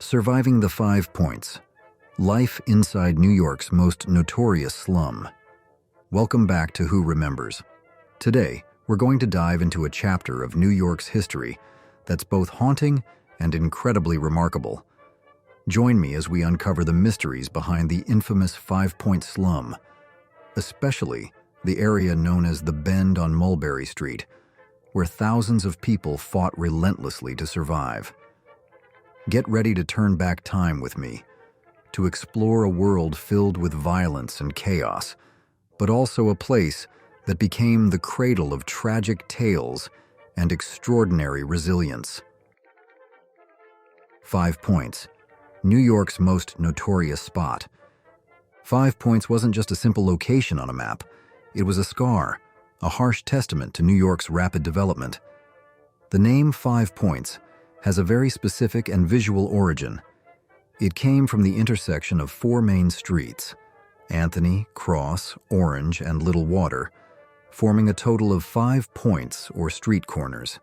Surviving the 5 Points. Life inside New York's most notorious slum. Welcome back to Who Remembers. Today, we're going to dive into a chapter of New York's history that's both haunting and incredibly remarkable. Join me as we uncover the mysteries behind the infamous 5 Point slum, especially the area known as the Bend on Mulberry Street, where thousands of people fought relentlessly to survive. Get ready to turn back time with me, to explore a world filled with violence and chaos, but also a place that became the cradle of tragic tales and extraordinary resilience. 5 Points, New York's most notorious spot. 5 Points wasn't just a simple location on a map. It was a scar, a harsh testament to New York's rapid development. The name 5 Points has a very specific and visual origin. It came from the intersection of 4 main streets, Anthony, Cross, Orange, and Little Water, forming a total of 5 points or street corners.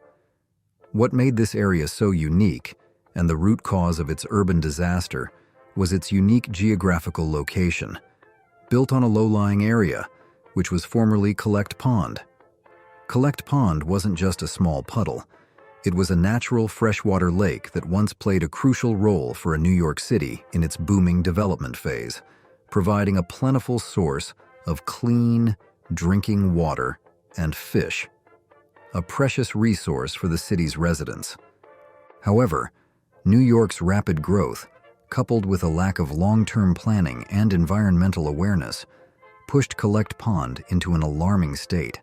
What made this area so unique, and the root cause of its urban disaster, was its unique geographical location, built on a low-lying area, which was formerly Collect Pond. Collect Pond wasn't just a small puddle. It was a natural freshwater lake that once played a crucial role for a New York City in its booming development phase, providing a plentiful source of clean, drinking water and fish, a precious resource for the city's residents. However, New York's rapid growth, coupled with a lack of long-term planning and environmental awareness, pushed Collect Pond into an alarming state.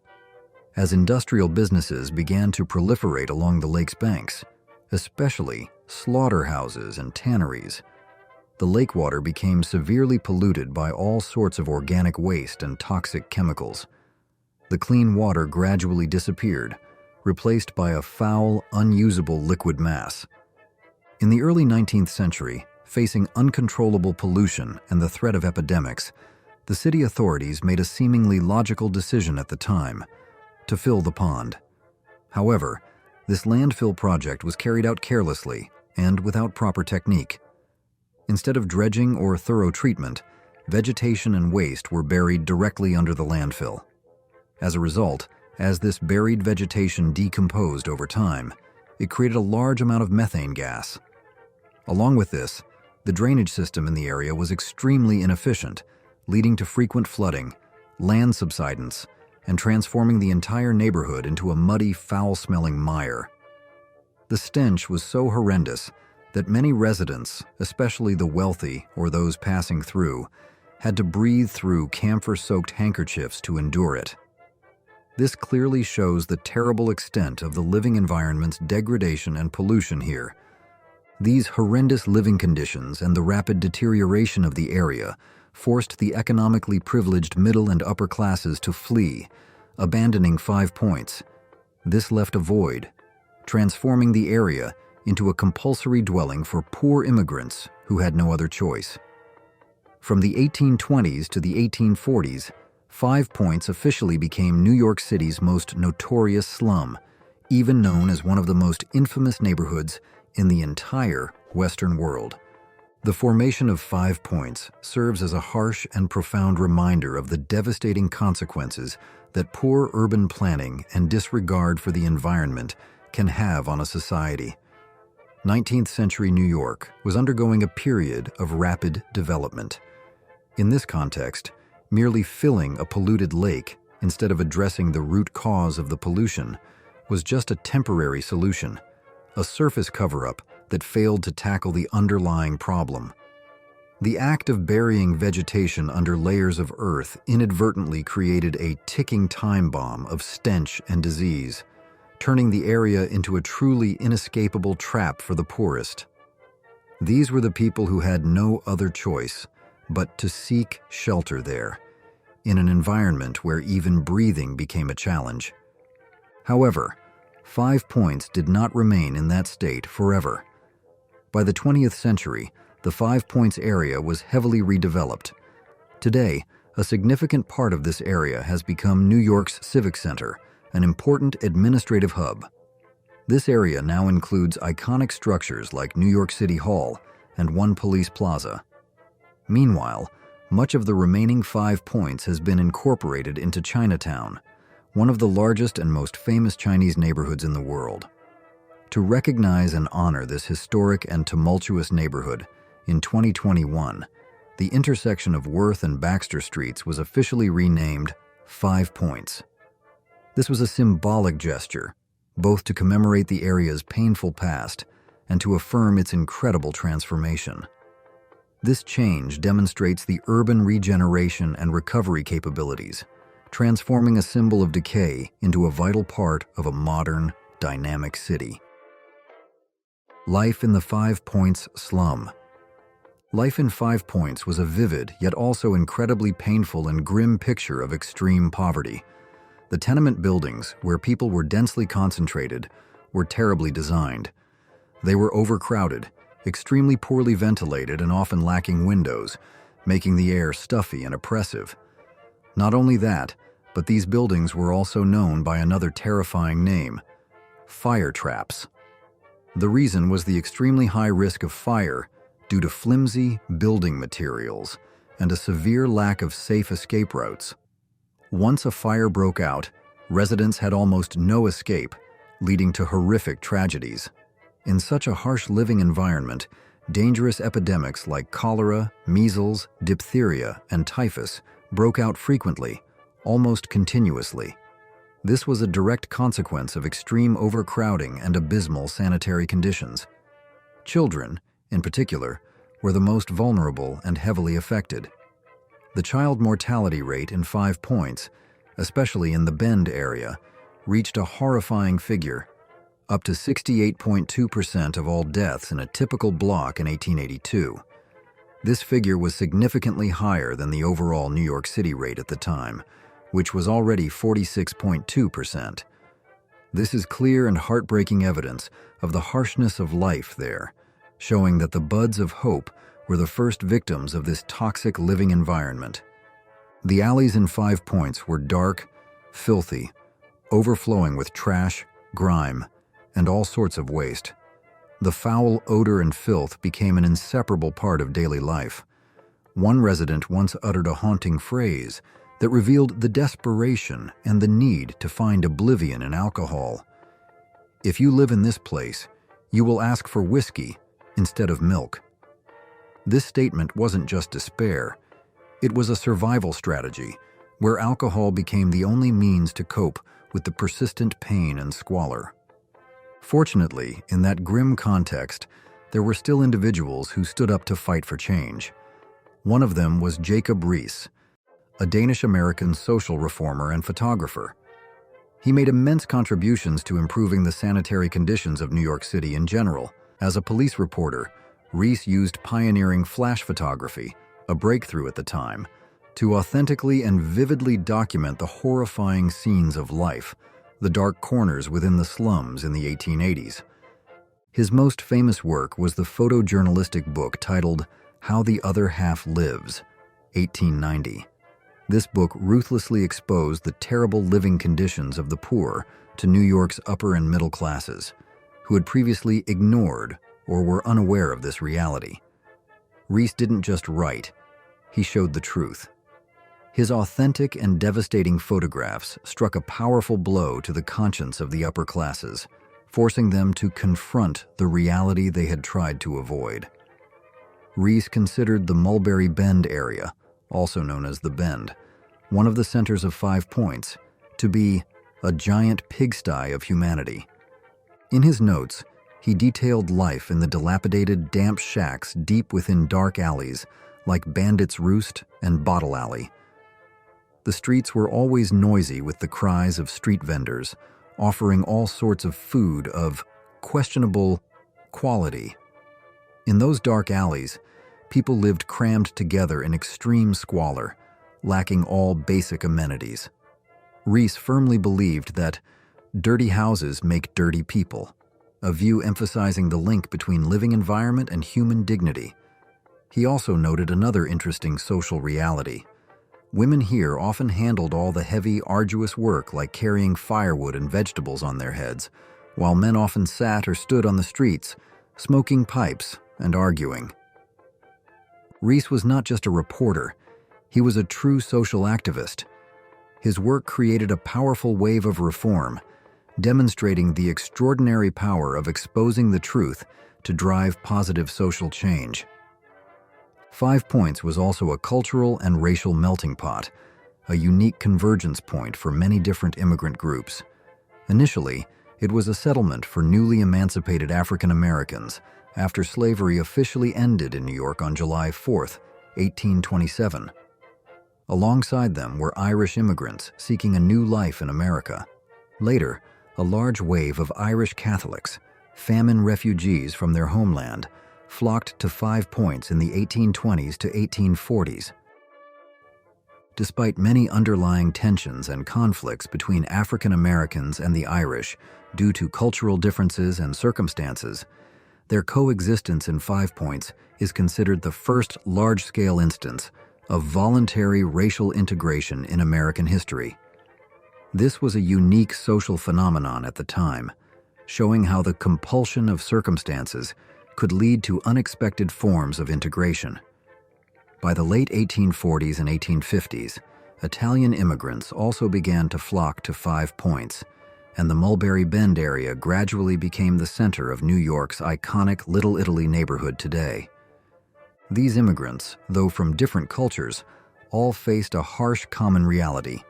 As industrial businesses began to proliferate along the lake's banks, especially slaughterhouses and tanneries, the lake water became severely polluted by all sorts of organic waste and toxic chemicals. The clean water gradually disappeared, replaced by a foul, unusable liquid mass. In the early 19th century, facing uncontrollable pollution and the threat of epidemics, the city authorities made a seemingly logical decision at the time: to fill the pond. However, this landfill project was carried out carelessly and without proper technique. Instead of dredging or thorough treatment, vegetation and waste were buried directly under the landfill. As a result, as this buried vegetation decomposed over time, it created a large amount of methane gas. Along with this, the drainage system in the area was extremely inefficient, leading to frequent flooding, land subsidence, and transforming the entire neighborhood into a muddy, foul-smelling mire. The stench was so horrendous that many residents, especially the wealthy or those passing through, had to breathe through camphor-soaked handkerchiefs to endure it. This clearly shows the terrible extent of the living environment's degradation and pollution here. These horrendous living conditions and the rapid deterioration of the area forced the economically privileged middle and upper classes to flee, abandoning 5 Points. This left a void, transforming the area into a compulsory dwelling for poor immigrants who had no other choice. From the 1820s to the 1840s, 5 Points officially became New York City's most notorious slum, even known as one of the most infamous neighborhoods in the entire Western world. The formation of 5 Points serves as a harsh and profound reminder of the devastating consequences that poor urban planning and disregard for the environment can have on a society. 19th century New York was undergoing a period of rapid development. In this context, merely filling a polluted lake instead of addressing the root cause of the pollution was just a temporary solution, a surface cover-up that failed to tackle the underlying problem. The act of burying vegetation under layers of earth inadvertently created a ticking time bomb of stench and disease, turning the area into a truly inescapable trap for the poorest. These were the people who had no other choice but to seek shelter there, in an environment where even breathing became a challenge. However, 5 Points did not remain in that state forever. By the 20th century, the 5 Points area was heavily redeveloped. Today, a significant part of this area has become New York's Civic Center, an important administrative hub. This area now includes iconic structures like New York City Hall and one police plaza. Meanwhile, much of the remaining 5 Points has been incorporated into Chinatown, one of the largest and most famous Chinese neighborhoods in the world. To recognize and honor this historic and tumultuous neighborhood, in 2021, the intersection of Worth and Baxter Streets was officially renamed 5 Points. This was a symbolic gesture, both to commemorate the area's painful past and to affirm its incredible transformation. This change demonstrates the urban regeneration and recovery capabilities, transforming a symbol of decay into a vital part of a modern, dynamic city. Life in the 5 Points slum. Life in 5 Points was a vivid, yet also incredibly painful and grim picture of extreme poverty. The tenement buildings, where people were densely concentrated, were terribly designed. They were overcrowded, extremely poorly ventilated, and often lacking windows, making the air stuffy and oppressive. Not only that, but these buildings were also known by another terrifying name: fire traps. The reason was the extremely high risk of fire due to flimsy building materials and a severe lack of safe escape routes. Once a fire broke out, residents had almost no escape, leading to horrific tragedies. In such a harsh living environment, dangerous epidemics like cholera, measles, diphtheria, and typhus broke out frequently, almost continuously. This was a direct consequence of extreme overcrowding and abysmal sanitary conditions. Children, in particular, were the most vulnerable and heavily affected. The child mortality rate in 5 Points, especially in the Bend area, reached a horrifying figure, up to 68.2% of all deaths in a typical block in 1882. This figure was significantly higher than the overall New York City rate at the time, which was already 46.2%. This is clear and heartbreaking evidence of the harshness of life there, showing that the buds of hope were the first victims of this toxic living environment. The alleys in 5 Points were dark, filthy, overflowing with trash, grime, and all sorts of waste. The foul odor and filth became an inseparable part of daily life. One resident once uttered a haunting phrase that revealed the desperation and the need to find oblivion in alcohol. "If you live in this place, you will ask for whiskey instead of milk." This statement wasn't just despair. It was a survival strategy where alcohol became the only means to cope with the persistent pain and squalor. Fortunately, in that grim context, there were still individuals who stood up to fight for change. One of them was Jacob Riis, a Danish-American social reformer and photographer. He made immense contributions to improving the sanitary conditions of New York City in general. As a police reporter, Riis used pioneering flash photography, a breakthrough at the time, to authentically and vividly document the horrifying scenes of life, the dark corners within the slums in the 1880s. His most famous work was the photojournalistic book titled How the Other Half Lives, 1890. This book ruthlessly exposed the terrible living conditions of the poor to New York's upper and middle classes, who had previously ignored or were unaware of this reality. Riis didn't just write, he showed the truth. His authentic and devastating photographs struck a powerful blow to the conscience of the upper classes, forcing them to confront the reality they had tried to avoid. Riis considered the Mulberry Bend area, also known as the Bend, one of the centers of 5 Points, to be a giant pigsty of humanity. In his notes, he detailed life in the dilapidated, damp shacks deep within dark alleys like Bandit's Roost and Bottle Alley. The streets were always noisy with the cries of street vendors, offering all sorts of food of questionable quality. In those dark alleys, people lived crammed together in extreme squalor, lacking all basic amenities. Riis firmly believed that dirty houses make dirty people, a view emphasizing the link between living environment and human dignity. He also noted another interesting social reality. Women here often handled all the heavy, arduous work like carrying firewood and vegetables on their heads, while men often sat or stood on the streets, smoking pipes and arguing. Reese was not just a reporter, he was a true social activist. His work created a powerful wave of reform, demonstrating the extraordinary power of exposing the truth to drive positive social change. 5 Points was also a cultural and racial melting pot, a unique convergence point for many different immigrant groups. Initially, it was a settlement for newly emancipated African Americans after slavery officially ended in New York on July 4, 1827. Alongside them were Irish immigrants seeking a new life in America. Later, a large wave of Irish Catholics, famine refugees from their homeland, flocked to 5 Points in the 1820s to 1840s. Despite many underlying tensions and conflicts between African Americans and the Irish due to cultural differences and circumstances, their coexistence in 5 Points is considered the first large-scale instance of voluntary racial integration in American history. This was a unique social phenomenon at the time, showing how the compulsion of circumstances could lead to unexpected forms of integration. By the late 1840s and 1850s, Italian immigrants also began to flock to 5 Points, and the Mulberry Bend area gradually became the center of New York's iconic Little Italy neighborhood today. These immigrants, though from different cultures, all faced a harsh common reality: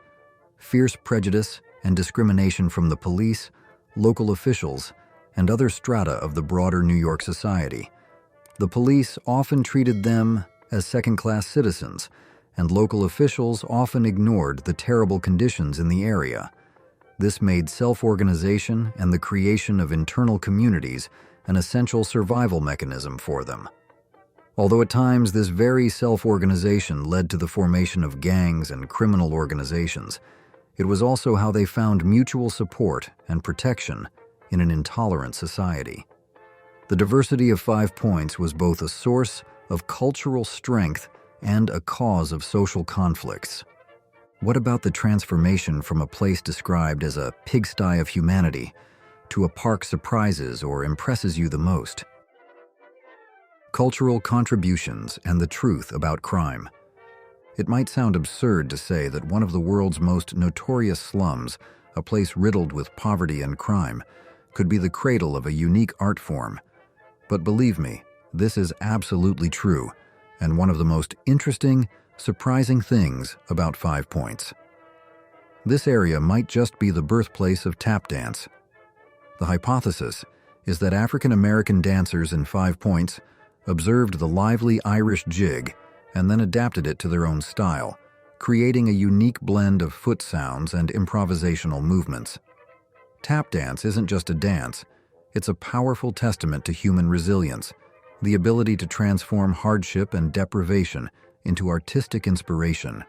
fierce prejudice and discrimination from the police, local officials, and other strata of the broader New York society. The police often treated them as second-class citizens, and local officials often ignored the terrible conditions in the area. This made self-organization and the creation of internal communities an essential survival mechanism for them. Although at times this very self-organization led to the formation of gangs and criminal organizations, it was also how they found mutual support and protection in an intolerant society. The diversity of 5 Points was both a source of cultural strength and a cause of social conflicts. What about the transformation from a place described as a pigsty of humanity to a park surprises or impresses you the most? Cultural contributions and the truth about crime. It might sound absurd to say that one of the world's most notorious slums, a place riddled with poverty and crime, could be the cradle of a unique art form. But believe me, this is absolutely true, and one of the most interesting, surprising things about 5 Points. This area might just be the birthplace of tap dance. The hypothesis is that African American dancers in 5 Points observed the lively Irish jig and then adapted it to their own style, creating a unique blend of foot sounds and improvisational movements. Tap dance isn't just a dance, it's a powerful testament to human resilience, the ability to transform hardship and deprivation into artistic inspiration.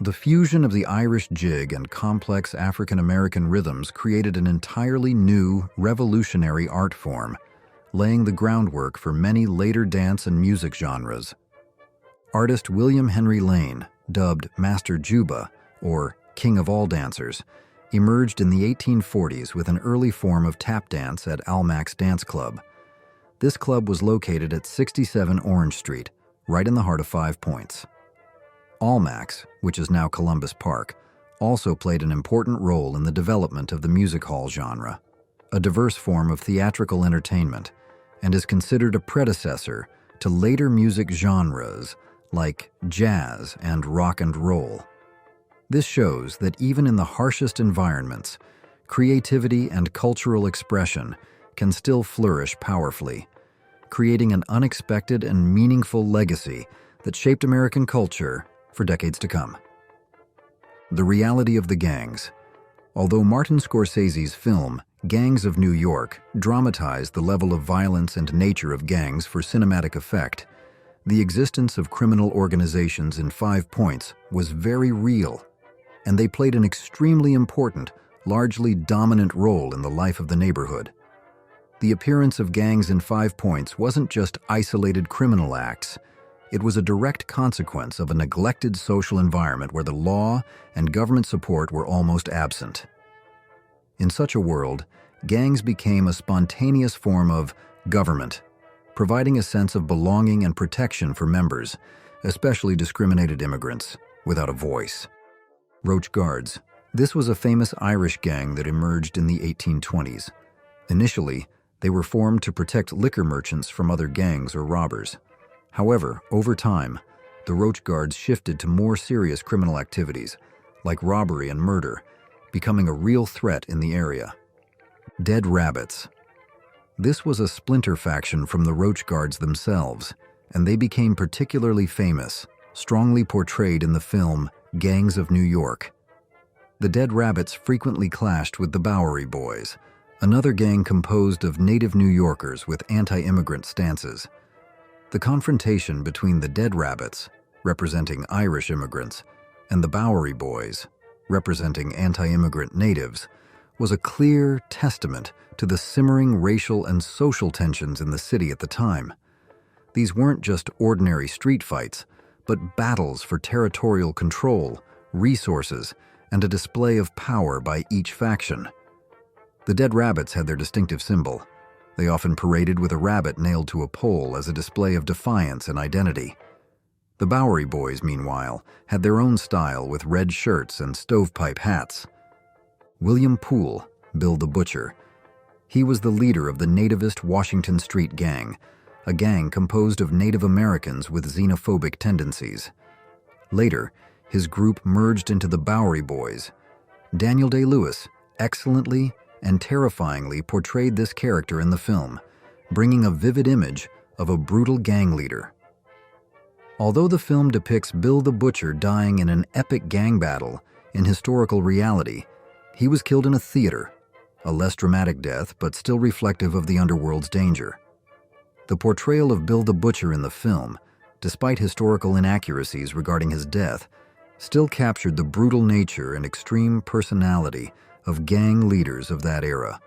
The fusion of the Irish jig and complex African American rhythms created an entirely new, revolutionary art form, laying the groundwork for many later dance and music genres. Artist William Henry Lane, dubbed Master Juba, or King of All Dancers, emerged in the 1840s with an early form of tap dance at Almack's Dance Club. This club was located at 67 Orange Street, right in the heart of 5 Points. Almack's, which is now Columbus Park, also played an important role in the development of the music hall genre, a diverse form of theatrical entertainment, and is considered a predecessor to later music genres like jazz and rock and roll. This shows that even in the harshest environments, creativity and cultural expression can still flourish powerfully, creating an unexpected and meaningful legacy that shaped American culture for decades to come. The reality of the gangs. Although Martin Scorsese's film Gangs of New York dramatized the level of violence and nature of gangs for cinematic effect, the existence of criminal organizations in 5 Points was very real, and they played an extremely important, largely dominant role in the life of the neighborhood. The appearance of gangs in 5 Points wasn't just isolated criminal acts. It was a direct consequence of a neglected social environment where the law and government support were almost absent. In such a world, gangs became a spontaneous form of government, providing a sense of belonging and protection for members, especially discriminated immigrants, without a voice. Roach Guards. This was a famous Irish gang that emerged in the 1820s. Initially, they were formed to protect liquor merchants from other gangs or robbers. However, over time, the Roach Guards shifted to more serious criminal activities, like robbery and murder, becoming a real threat in the area. Dead Rabbits. This was a splinter faction from the Roach Guards themselves, and they became particularly famous, strongly portrayed in the film Gangs of New York. The Dead Rabbits frequently clashed with the Bowery Boys, another gang composed of native New Yorkers with anti-immigrant stances. The confrontation between the Dead Rabbits, representing Irish immigrants, and the Bowery Boys, representing anti-immigrant natives, was a clear testament to the simmering racial and social tensions in the city at the time. These weren't just ordinary street fights, but battles for territorial control, resources, and a display of power by each faction. The Dead Rabbits had their distinctive symbol. They often paraded with a rabbit nailed to a pole as a display of defiance and identity. The Bowery Boys, meanwhile, had their own style with red shirts and stovepipe hats. William Poole, Bill the Butcher. He was the leader of the nativist Washington Street Gang, a gang composed of Native Americans with xenophobic tendencies. Later, his group merged into the Bowery Boys. Daniel Day-Lewis excellently and terrifyingly portrayed this character in the film, bringing a vivid image of a brutal gang leader. Although the film depicts Bill the Butcher dying in an epic gang battle, in historical reality, he was killed in a theater, a less dramatic death but still reflective of the underworld's danger. The portrayal of Bill the Butcher in the film, despite historical inaccuracies regarding his death, still captured the brutal nature and extreme personality of gang leaders of that era.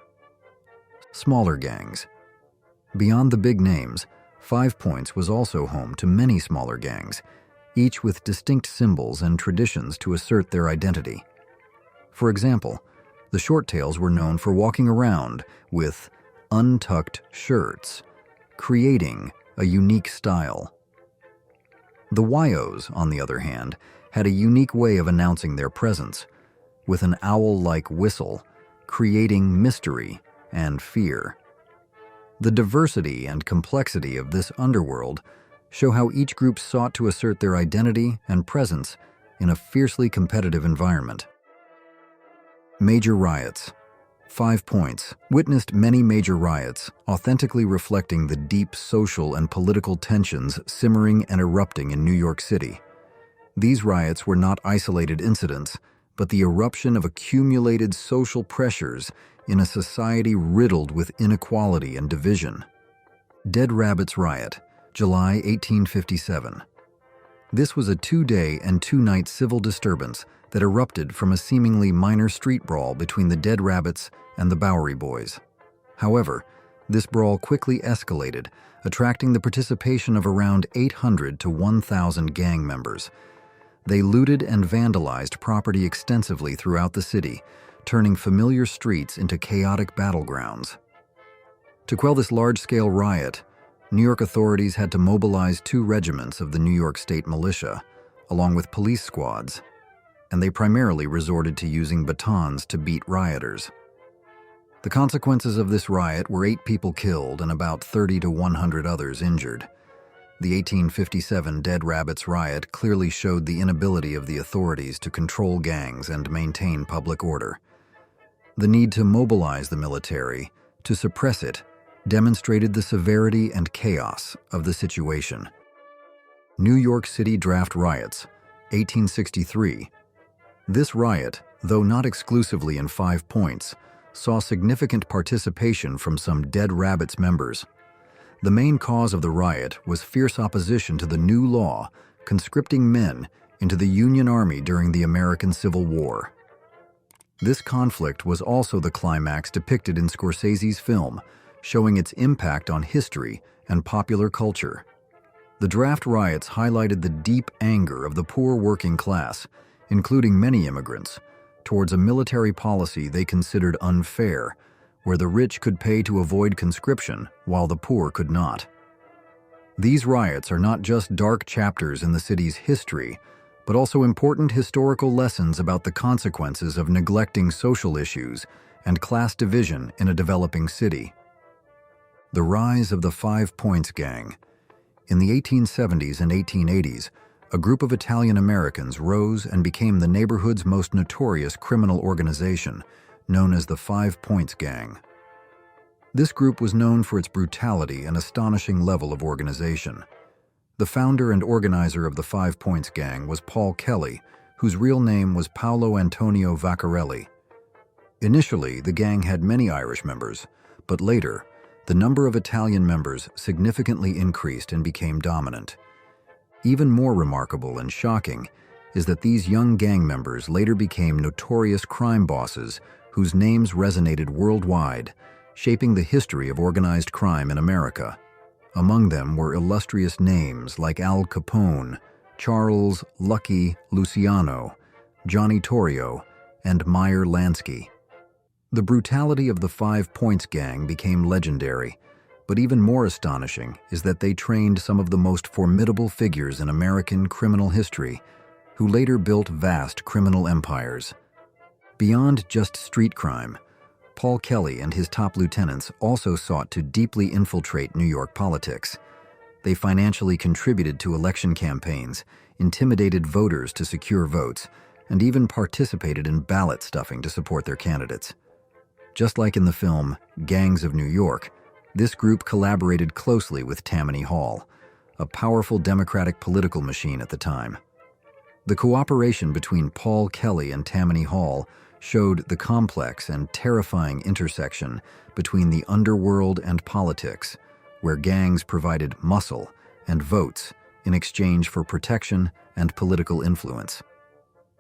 Smaller gangs. Beyond the big names, 5 Points was also home to many smaller gangs, each with distinct symbols and traditions to assert their identity. For example, the Shorttails were known for walking around with untucked shirts, creating a unique style. The Wyos, on the other hand, had a unique way of announcing their presence, with an owl-like whistle, creating mystery and fear. The diversity and complexity of this underworld show how each group sought to assert their identity and presence in a fiercely competitive environment. Major riots. 5 Points witnessed many major riots, authentically reflecting the deep social and political tensions simmering and erupting in New York City. These riots were not isolated incidents, but the eruption of accumulated social pressures in a society riddled with inequality and division. Dead Rabbits Riot, July 1857. This was a 2-day and 2-night civil disturbance that erupted from a seemingly minor street brawl between the Dead Rabbits and the Bowery Boys. However, this brawl quickly escalated, attracting the participation of around 800 to 1,000 gang members. They looted and vandalized property extensively throughout the city, turning familiar streets into chaotic battlegrounds. To quell this large-scale riot, New York authorities had to mobilize 2 regiments of the New York State Militia, along with police squads, and they primarily resorted to using batons to beat rioters. The consequences of this riot were 8 people killed and about 30 to 100 others injured. The 1857 Dead Rabbits riot clearly showed the inability of the authorities to control gangs and maintain public order. The need to mobilize the military to suppress it demonstrated the severity and chaos of the situation. New York City Draft Riots, 1863. This riot, though not exclusively in 5 Points, saw significant participation from some Dead Rabbits members. The main cause of the riot was fierce opposition to the new law conscripting men into the Union Army during the American Civil War. This conflict was also the climax depicted in Scorsese's film, showing its impact on history and popular culture. The draft riots highlighted the deep anger of the poor working class, including many immigrants, towards a military policy they considered unfair, where the rich could pay to avoid conscription while the poor could not. These riots are not just dark chapters in the city's history, but also important historical lessons about the consequences of neglecting social issues and class division in a developing city. The rise of the 5 Points Gang. In the 1870s and 1880s, a group of Italian Americans rose and became the neighborhood's most notorious criminal organization, known as the 5 Points Gang. This group was known for its brutality and astonishing level of organization. The founder and organizer of the 5 Points Gang was Paul Kelly, whose real name was Paolo Antonio Vaccarelli. Initially, the gang had many Irish members, but later, the number of Italian members significantly increased and became dominant. Even more remarkable and shocking is that these young gang members later became notorious crime bosses whose names resonated worldwide, shaping the history of organized crime in America. Among them were illustrious names like Al Capone, Charles Lucky Luciano, Johnny Torrio, and Meyer Lansky. The brutality of the 5 Points Gang became legendary, but even more astonishing is that they trained some of the most formidable figures in American criminal history, who later built vast criminal empires. Beyond just street crime, Paul Kelly and his top lieutenants also sought to deeply infiltrate New York politics. They financially contributed to election campaigns, intimidated voters to secure votes, and even participated in ballot stuffing to support their candidates. Just like in the film Gangs of New York, this group collaborated closely with Tammany Hall, a powerful Democratic political machine at the time. The cooperation between Paul Kelly and Tammany Hall showed the complex and terrifying intersection between the underworld and politics, where gangs provided muscle and votes in exchange for protection and political influence.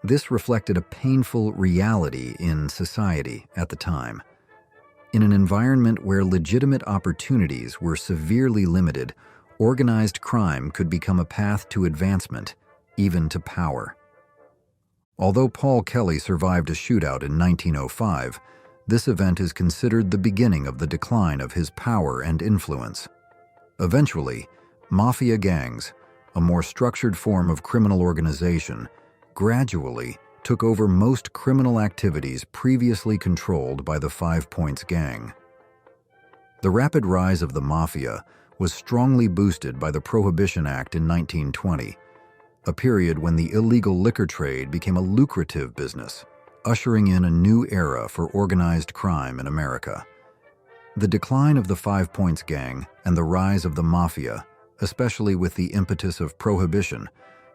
This reflected a painful reality in society at the time. In an environment where legitimate opportunities were severely limited, organized crime could become a path to advancement, even to power. Although Paul Kelly survived a shootout in 1905, this event is considered the beginning of the decline of his power and influence. Eventually, mafia gangs, a more structured form of criminal organization, gradually took over most criminal activities previously controlled by the 5 Points Gang. The rapid rise of the mafia was strongly boosted by the Prohibition Act in 1920, a period when the illegal liquor trade became a lucrative business, ushering in a new era for organized crime in America. The decline of the 5 Points Gang and the rise of the mafia, especially with the impetus of Prohibition,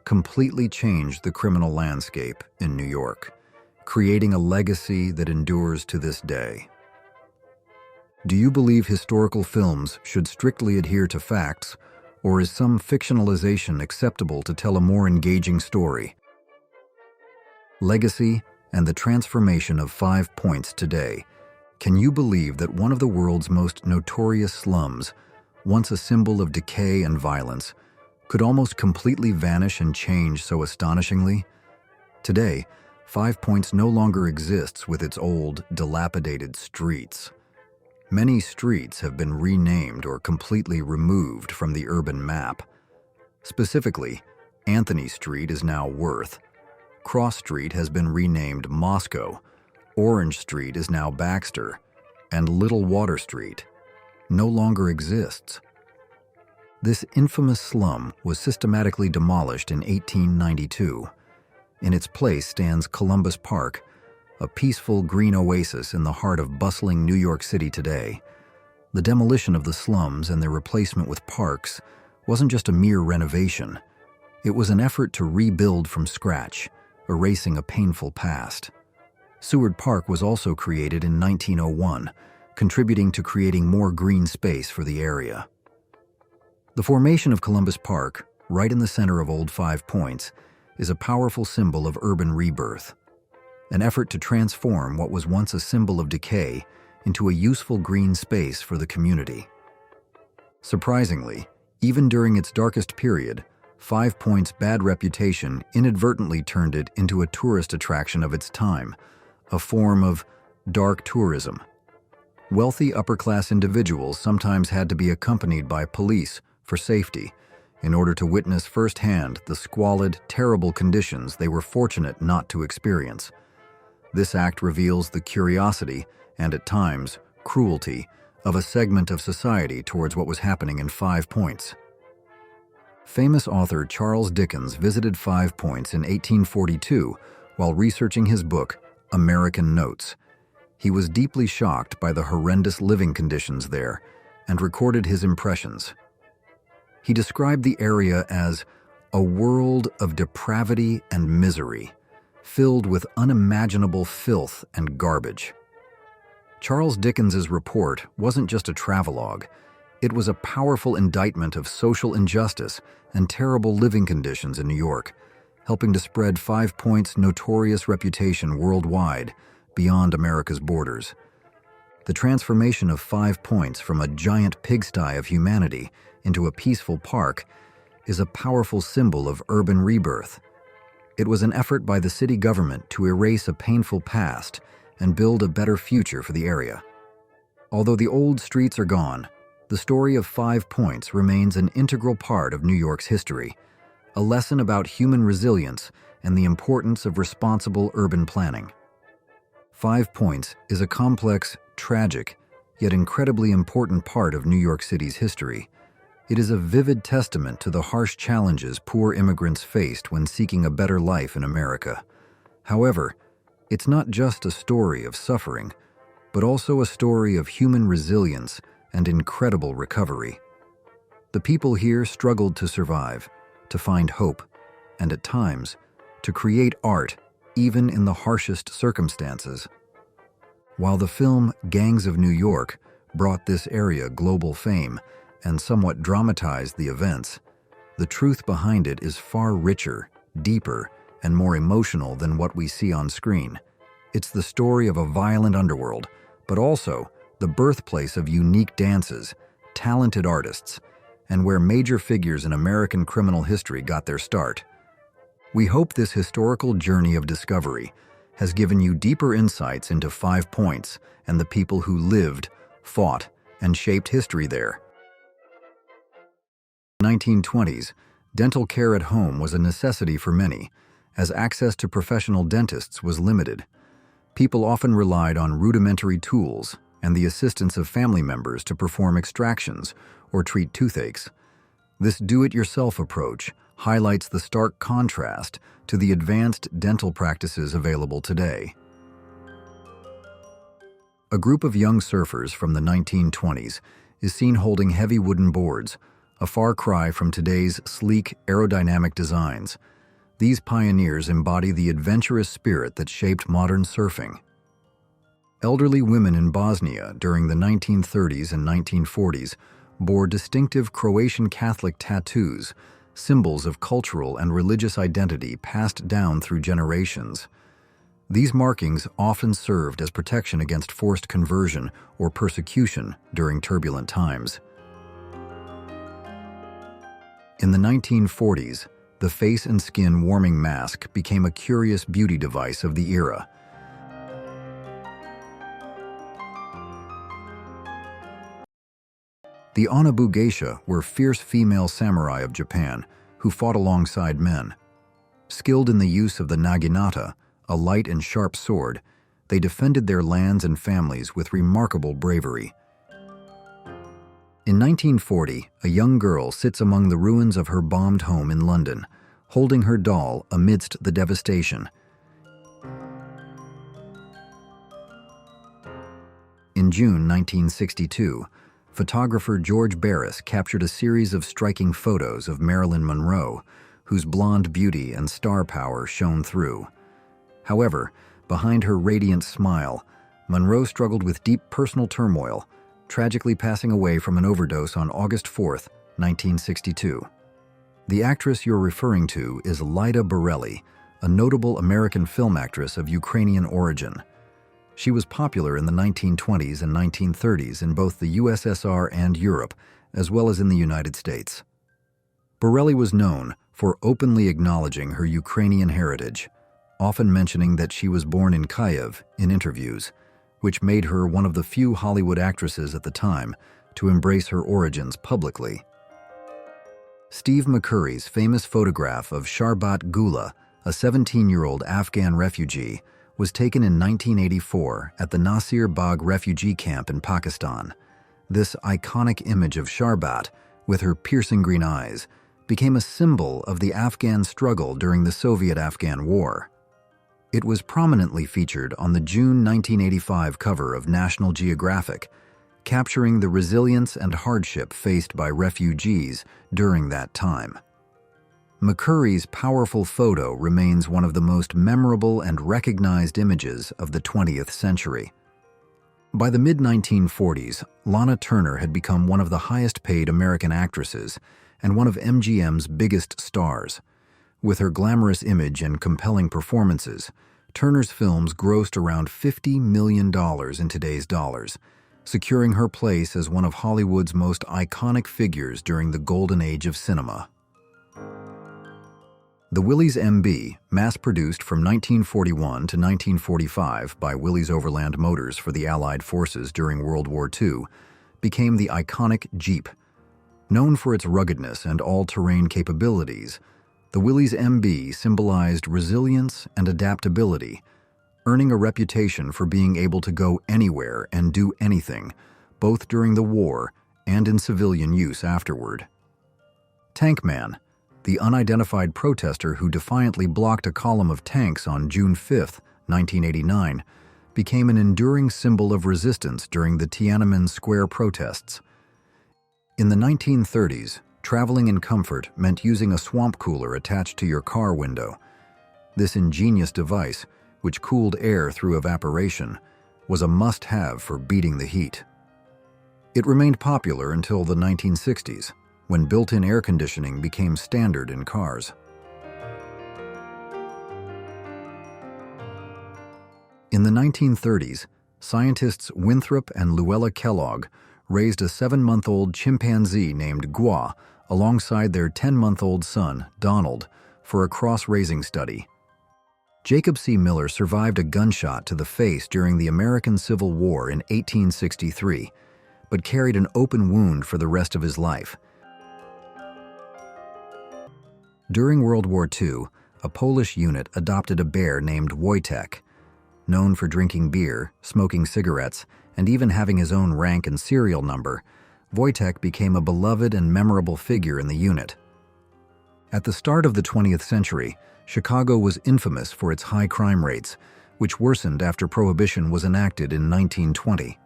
completely changed the criminal landscape in New York, creating a legacy that endures to this day. Do you believe historical films should strictly adhere to facts, or is some fictionalization acceptable to tell a more engaging story? Legacy and the transformation of 5 Points today. Can you believe that one of the world's most notorious slums, once a symbol of decay and violence, could almost completely vanish and change so astonishingly? Today, 5 Points no longer exists with its old, dilapidated streets. Many streets have been renamed or completely removed from the urban map. Specifically, Anthony Street is now Worth, Cross Street has been renamed Moscow, Orange Street is now Baxter, and Little Water Street no longer exists. This infamous slum was systematically demolished in 1892. In its place stands Columbus Park, a peaceful green oasis in the heart of bustling New York City today. The demolition of the slums and their replacement with parks wasn't just a mere renovation. It was an effort to rebuild from scratch, erasing a painful past. Seward Park was also created in 1901, contributing to creating more green space for the area. The formation of Columbus Park, right in the center of Old 5 Points, is a powerful symbol of urban rebirth, an effort to transform what was once a symbol of decay into a useful green space for the community. Surprisingly, even during its darkest period, 5 Points' bad reputation inadvertently turned it into a tourist attraction of its time, a form of dark tourism. Wealthy upper-class individuals sometimes had to be accompanied by police for safety, in order to witness firsthand the squalid, terrible conditions they were fortunate not to experience. This act reveals the curiosity and, at times, cruelty of a segment of society towards what was happening in 5 Points. Famous author Charles Dickens visited 5 Points in 1842 while researching his book, American Notes. He was deeply shocked by the horrendous living conditions there and recorded his impressions. He described the area as a world of depravity and misery, filled with unimaginable filth and garbage. Charles Dickens's report wasn't just a travelogue. It was a powerful indictment of social injustice and terrible living conditions in New York, helping to spread 5 Points' notorious reputation worldwide beyond America's borders. The transformation of 5 Points from a giant pigsty of humanity into a peaceful park is a powerful symbol of urban rebirth. It was an effort by the city government to erase a painful past and build a better future for the area. Although the old streets are gone, the story of 5 Points remains an integral part of New York's history, a lesson about human resilience and the importance of responsible urban planning. 5 Points is a complex, tragic, yet incredibly important part of New York City's history. It is a vivid testament to the harsh challenges poor immigrants faced when seeking a better life in America. However, it's not just a story of suffering, but also a story of human resilience and incredible recovery. The people here struggled to survive, to find hope, and at times, to create art even in the harshest circumstances. While the film Gangs of New York brought this area global fame and somewhat dramatized the events, the truth behind it is far richer, deeper, and more emotional than what we see on screen. It's the story of a violent underworld, but also the birthplace of unique dances, talented artists, and where major figures in American criminal history got their start. We hope this historical journey of discovery has given you deeper insights into 5 Points and the people who lived, fought, and shaped history there. In the 1920s, dental care at home was a necessity for many, as access to professional dentists was limited. People often relied on rudimentary tools and the assistance of family members to perform extractions or treat toothaches. This do-it-yourself approach highlights the stark contrast to the advanced dental practices available today. A group of young surfers from the 1920s is seen holding heavy wooden boards, a far cry from today's sleek, aerodynamic designs. These pioneers embody the adventurous spirit that shaped modern surfing. Elderly women in Bosnia during the 1930s and 1940s bore distinctive Croatian Catholic tattoos, symbols of cultural and religious identity passed down through generations. These markings often served as protection against forced conversion or persecution during turbulent times. In the 1940s, the face and skin warming mask became a curious beauty device of the era. The Onabu geisha were fierce female samurai of Japan who fought alongside men. Skilled in the use of the naginata, a light and sharp sword, they defended their lands and families with remarkable bravery. In 1940, a young girl sits among the ruins of her bombed home in London, holding her doll amidst the devastation. In June 1962, photographer George Barris captured a series of striking photos of Marilyn Monroe, whose blonde beauty and star power shone through. However, behind her radiant smile, Monroe struggled with deep personal turmoil, tragically passing away from an overdose on August 4, 1962. The actress you're referring to is Lyda Borelli, a notable American film actress of Ukrainian origin. She was popular in the 1920s and 1930s in both the USSR and Europe, as well as in the United States. Borelli was known for openly acknowledging her Ukrainian heritage, often mentioning that she was born in Kyiv in interviews, which made her one of the few Hollywood actresses at the time to embrace her origins publicly. Steve McCurry's famous photograph of Sharbat Gula, a 17-year-old Afghan refugee, was taken in 1984 at the Nasir Bagh refugee camp in Pakistan. This iconic image of Sharbat, with her piercing green eyes, became a symbol of the Afghan struggle during the Soviet-Afghan War. It was prominently featured on the June 1985 cover of National Geographic, capturing the resilience and hardship faced by refugees during that time. McCurry's powerful photo remains one of the most memorable and recognized images of the 20th century. By the mid-1940s, Lana Turner had become one of the highest-paid American actresses and one of MGM's biggest stars. With her glamorous image and compelling performances, Turner's films grossed around $50 million in today's dollars, securing her place as one of Hollywood's most iconic figures during the golden age of cinema. The Willys MB, mass-produced from 1941 to 1945 by Willys Overland Motors for the Allied forces during World War II, became the iconic Jeep. Known for its ruggedness and all-terrain capabilities, the Willys MB symbolized resilience and adaptability, earning a reputation for being able to go anywhere and do anything, both during the war and in civilian use afterward. Tank Man, the unidentified protester who defiantly blocked a column of tanks on June 5, 1989, became an enduring symbol of resistance during the Tiananmen Square protests. In the 1930s, traveling in comfort meant using a swamp cooler attached to your car window. This ingenious device, which cooled air through evaporation, was a must-have for beating the heat. It remained popular until the 1960s, when built-in air conditioning became standard in cars. In the 1930s, scientists Winthrop and Luella Kellogg raised a 7-month-old chimpanzee named Gua alongside their 10-month-old son, Donald, for a cross-raising study. Jacob C. Miller survived a gunshot to the face during the American Civil War in 1863, but carried an open wound for the rest of his life. During World War II, a Polish unit adopted a bear named Wojtek. Known for drinking beer, smoking cigarettes, and even having his own rank and serial number, Wojtek became a beloved and memorable figure in the unit. At the start of the 20th century, Chicago was infamous for its high crime rates, which worsened after Prohibition was enacted in 1920.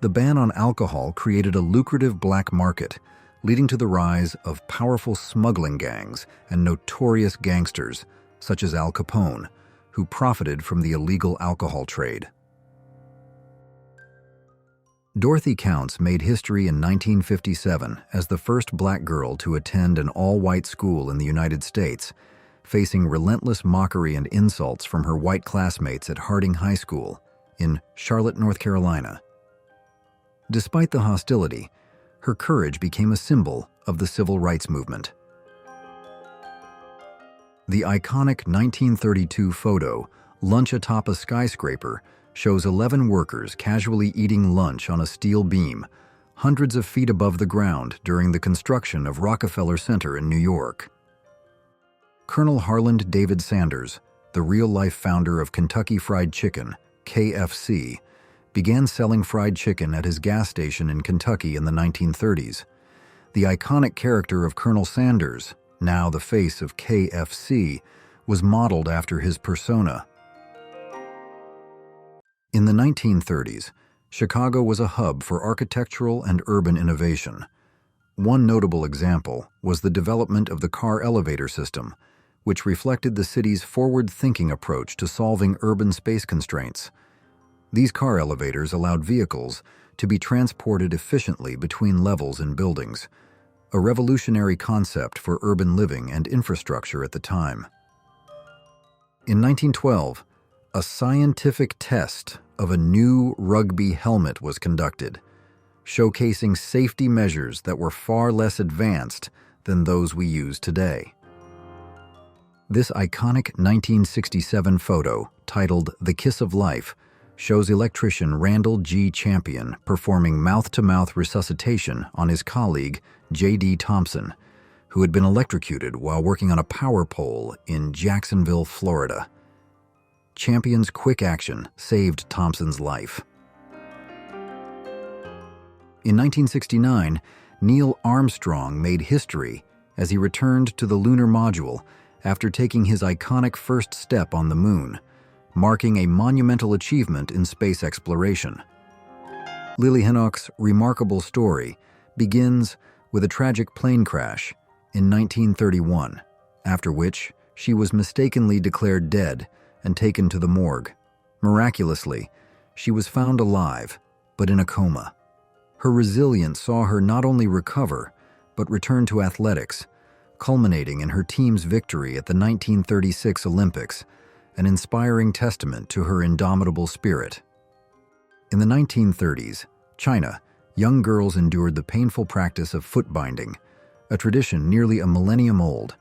The ban on alcohol created a lucrative black market, leading to the rise of powerful smuggling gangs and notorious gangsters, such as Al Capone, who profited from the illegal alcohol trade. Dorothy Counts made history in 1957 as the first black girl to attend an all-white school in the United States, facing relentless mockery and insults from her white classmates at Harding High School in Charlotte, North Carolina. Despite the hostility, her courage became a symbol of the civil rights movement. The iconic 1932 photo, Lunch Atop a Skyscraper, shows 11 workers casually eating lunch on a steel beam, hundreds of feet above the ground during the construction of Rockefeller Center in New York. Colonel Harland David Sanders, the real-life founder of Kentucky Fried Chicken, KFC, began selling fried chicken at his gas station in Kentucky in the 1930s. The iconic character of Colonel Sanders, now the face of KFC, was modeled after his persona. In the 1930s, Chicago was a hub for architectural and urban innovation. One notable example was the development of the car elevator system, which reflected the city's forward-thinking approach to solving urban space constraints. These car elevators allowed vehicles to be transported efficiently between levels in buildings, a revolutionary concept for urban living and infrastructure at the time. In 1912, a scientific test of a new rugby helmet was conducted, showcasing safety measures that were far less advanced than those we use today. This iconic 1967 photo, titled "The Kiss of Life," shows electrician Randall G. Champion performing mouth-to-mouth resuscitation on his colleague J.D. Thompson, who had been electrocuted while working on a power pole in Jacksonville, Florida. Champion's quick action saved Thompson's life. In 1969, Neil Armstrong made history as he returned to the lunar module after taking his iconic first step on the moon, marking a monumental achievement in space exploration. Lily Henoch's remarkable story begins with a tragic plane crash in 1931, after which she was mistakenly declared dead and taken to the morgue. Miraculously, she was found alive, but in a coma. Her resilience saw her not only recover, but return to athletics, culminating in her team's victory at the 1936 Olympics, an inspiring testament to her indomitable spirit. In the 1930s, China, young girls endured the painful practice of foot binding, a tradition nearly a millennium old.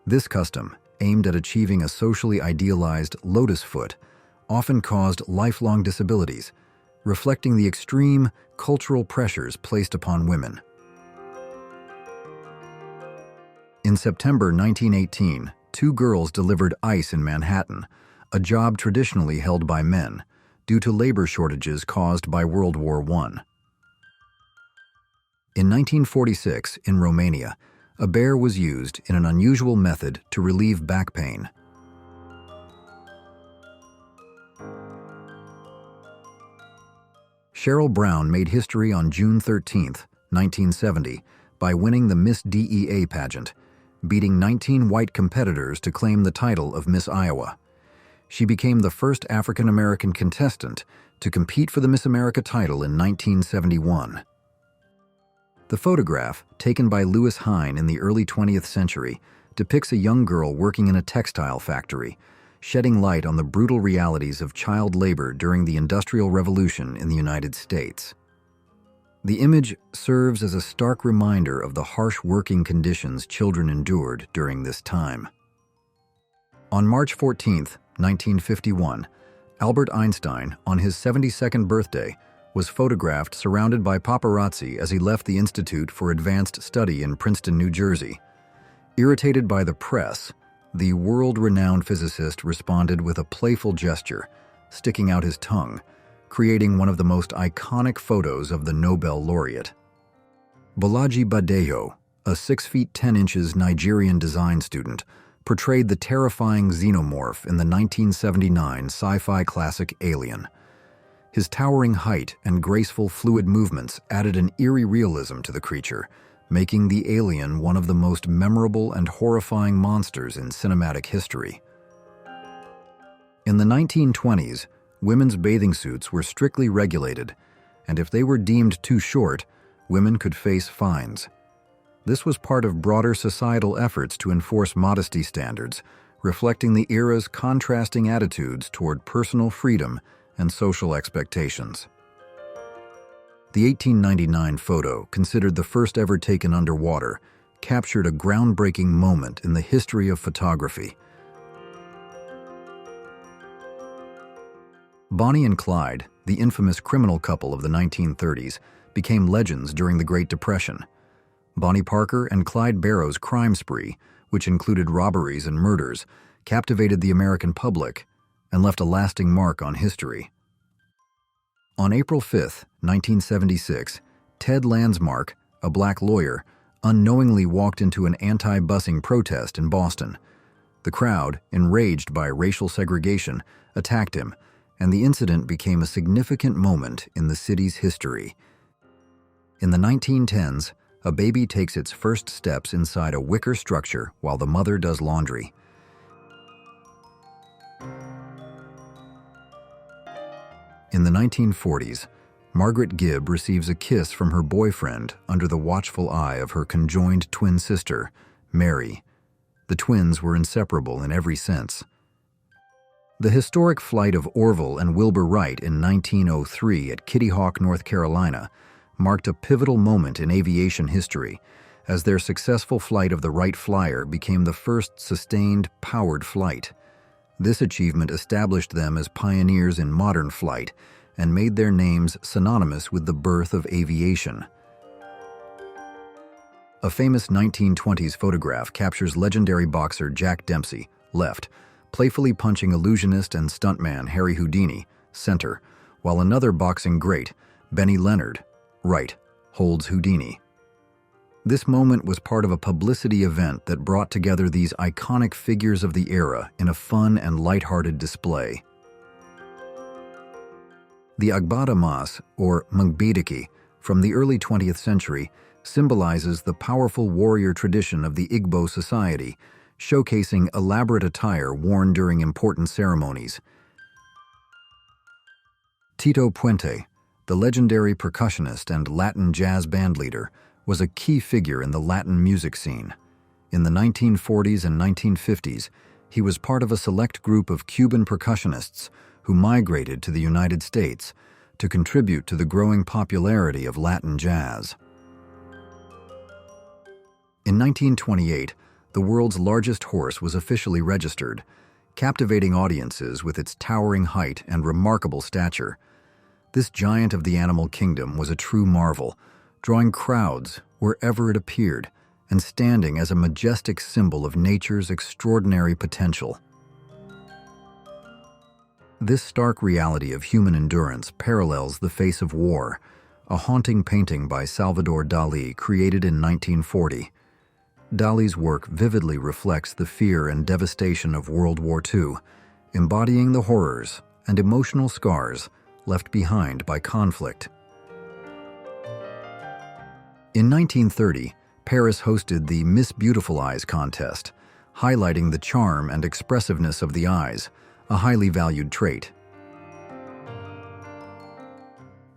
This custom, aimed at achieving a socially idealized lotus foot, often caused lifelong disabilities, reflecting the extreme cultural pressures placed upon women. In September 1918, 2 girls delivered ice in Manhattan, a job traditionally held by men, due to labor shortages caused by World War I. In 1946, in Romania, a bear was used in an unusual method to relieve back pain. Cheryl Brown made history on June 13, 1970, by winning the Miss DEA pageant, beating 19 white competitors to claim the title of Miss Iowa. She became the first African-American contestant to compete for the Miss America title in 1971. The photograph, taken by Lewis Hine in the early 20th century, depicts a young girl working in a textile factory, shedding light on the brutal realities of child labor during the Industrial Revolution in the United States. The image serves as a stark reminder of the harsh working conditions children endured during this time. On March 14, 1951, Albert Einstein, on his 72nd birthday, was photographed surrounded by paparazzi as he left the Institute for Advanced Study in Princeton, New Jersey. Irritated by the press, the world-renowned physicist responded with a playful gesture, sticking out his tongue, creating one of the most iconic photos of the Nobel laureate. Bolaji Badejo, a 6 feet 10 inches Nigerian design student, portrayed the terrifying xenomorph in the 1979 sci-fi classic Alien. His towering height and graceful fluid movements added an eerie realism to the creature, making the alien one of the most memorable and horrifying monsters in cinematic history. In the 1920s, women's bathing suits were strictly regulated, and if they were deemed too short, women could face fines. This was part of broader societal efforts to enforce modesty standards, reflecting the era's contrasting attitudes toward personal freedom and social expectations. The 1899 photo, considered the first ever taken underwater, captured a groundbreaking moment in the history of photography. Bonnie and Clyde, the infamous criminal couple of the 1930s, became legends during the Great Depression. Bonnie Parker and Clyde Barrow's crime spree, which included robberies and murders, captivated the American public and left a lasting mark on history. On April 5, 1976, Ted Landsmark, a black lawyer, unknowingly walked into an anti-busing protest in Boston. The crowd, enraged by racial segregation, attacked him, and the incident became a significant moment in the city's history. In the 1910s, a baby takes its first steps inside a wicker structure while the mother does laundry. In the 1940s, Margaret Gibb receives a kiss from her boyfriend under the watchful eye of her conjoined twin sister, Mary. The twins were inseparable in every sense. The historic flight of Orville and Wilbur Wright in 1903 at Kitty Hawk, North Carolina, marked a pivotal moment in aviation history, as their successful flight of the Wright Flyer became the first sustained, powered flight. This achievement established them as pioneers in modern flight and made their names synonymous with the birth of aviation. A famous 1920s photograph captures legendary boxer Jack Dempsey, left, playfully punching illusionist and stuntman Harry Houdini, center, while another boxing great, Benny Leonard, right, holds Houdini. This moment was part of a publicity event that brought together these iconic figures of the era in a fun and lighthearted display. The Agbada Mas, or Mungbidiki, from the early 20th century, symbolizes the powerful warrior tradition of the Igbo society, showcasing elaborate attire worn during important ceremonies. Tito Puente, the legendary percussionist and Latin jazz bandleader, was a key figure in the Latin music scene. In the 1940s and 1950s, he was part of a select group of Cuban percussionists who migrated to the United States to contribute to the growing popularity of Latin jazz. In 1928, the world's largest horse was officially registered, captivating audiences with its towering height and remarkable stature. This giant of the animal kingdom was a true marvel, drawing crowds wherever it appeared and standing as a majestic symbol of nature's extraordinary potential. This stark reality of human endurance parallels The Face of War, a haunting painting by Salvador Dali created in 1940. Dali's work vividly reflects the fear and devastation of World War II, embodying the horrors and emotional scars left behind by conflict. In 1930, Paris hosted the Miss Beautiful Eyes contest, highlighting the charm and expressiveness of the eyes, a highly valued trait.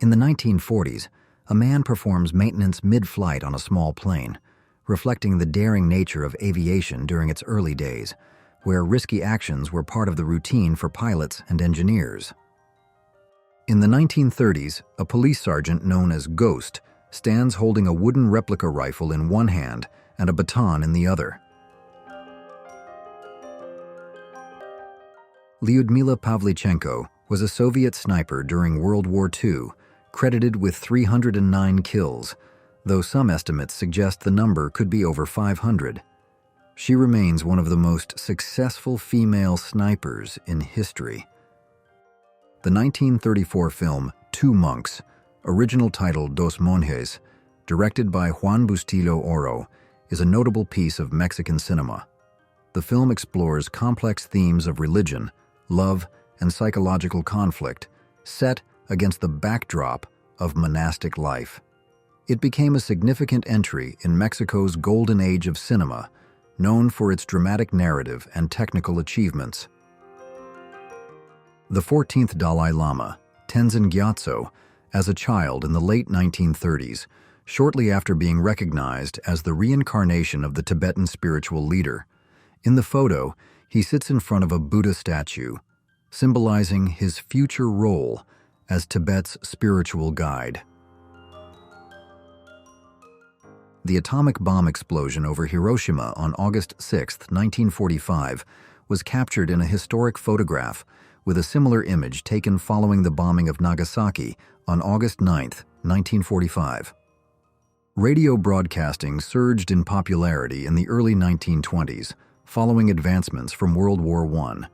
In the 1940s, a man performs maintenance mid-flight on a small plane, reflecting the daring nature of aviation during its early days, where risky actions were part of the routine for pilots and engineers. In the 1930s, a police sergeant known as Ghost stands holding a wooden replica rifle in one hand and a baton in the other. Lyudmila Pavlichenko was a Soviet sniper during World War II, credited with 309 kills, though some estimates suggest the number could be over 500. She remains one of the most successful female snipers in history. The 1934 film Two Monks, original title Dos Monjes, directed by Juan Bustillo Oro, is a notable piece of Mexican cinema. The film explores complex themes of religion, love, and psychological conflict, set against the backdrop of monastic life. It became a significant entry in Mexico's golden age of cinema, known for its dramatic narrative and technical achievements. The 14th Dalai Lama, Tenzin Gyatso, as a child in the late 1930s, shortly after being recognized as the reincarnation of the Tibetan spiritual leader. In the photo, he sits in front of a Buddha statue, symbolizing his future role as Tibet's spiritual guide. The atomic bomb explosion over Hiroshima on August 6, 1945, was captured in a historic photograph, with a similar image taken following the bombing of Nagasaki on August 9, 1945. Radio broadcasting surged in popularity in the early 1920s, following advancements from World War I.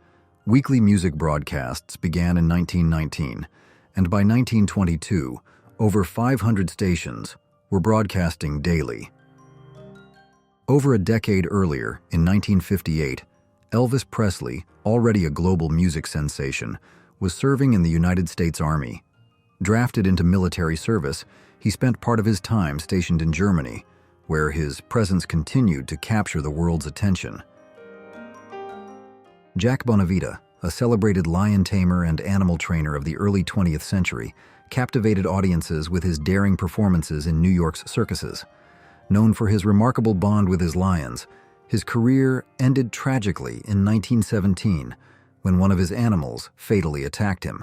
Weekly music broadcasts began in 1919, and by 1922, over 500 stations were broadcasting daily. Over a decade earlier, in 1958, Elvis Presley, already a global music sensation, was serving in the United States Army. Drafted into military service, he spent part of his time stationed in Germany, where his presence continued to capture the world's attention. Jack Bonavita, a celebrated lion tamer and animal trainer of the early 20th century, captivated audiences with his daring performances in New York's circuses. Known for his remarkable bond with his lions, his career ended tragically in 1917 when one of his animals fatally attacked him.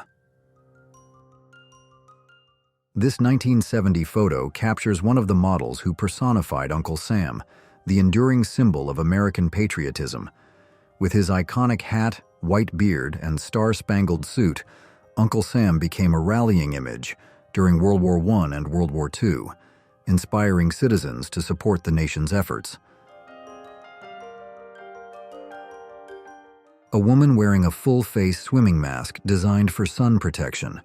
This 1970 photo captures one of the models who personified Uncle Sam, the enduring symbol of American patriotism. With his iconic hat, white beard, and star-spangled suit, Uncle Sam became a rallying image during World War I and World War II, inspiring citizens to support the nation's efforts. A woman wearing a full-face swimming mask designed for sun protection.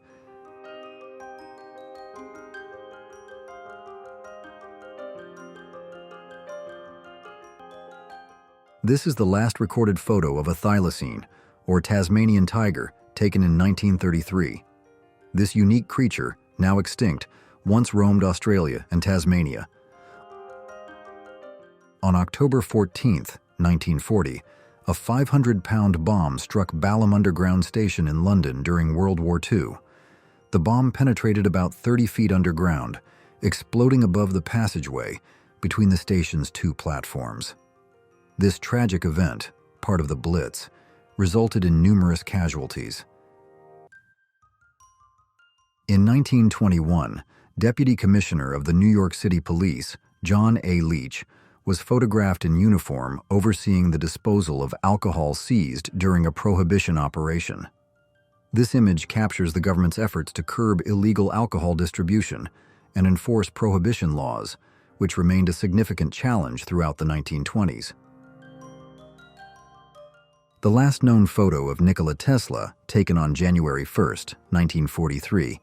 This is the last recorded photo of a thylacine, or Tasmanian tiger, taken in 1933. This unique creature, now extinct, once roamed Australia and Tasmania. On October 14, 1940, a 500-pound bomb struck Balham Underground Station in London during World War II. The bomb penetrated about 30 feet underground, exploding above the passageway between the station's two platforms. This tragic event, part of the Blitz, resulted in numerous casualties. In 1921, Deputy Commissioner of the New York City Police, John A. Leach, was photographed in uniform overseeing the disposal of alcohol seized during a prohibition operation. This image captures the government's efforts to curb illegal alcohol distribution and enforce prohibition laws, which remained a significant challenge throughout the 1920s. The last known photo of Nikola Tesla, taken on January 1, 1943,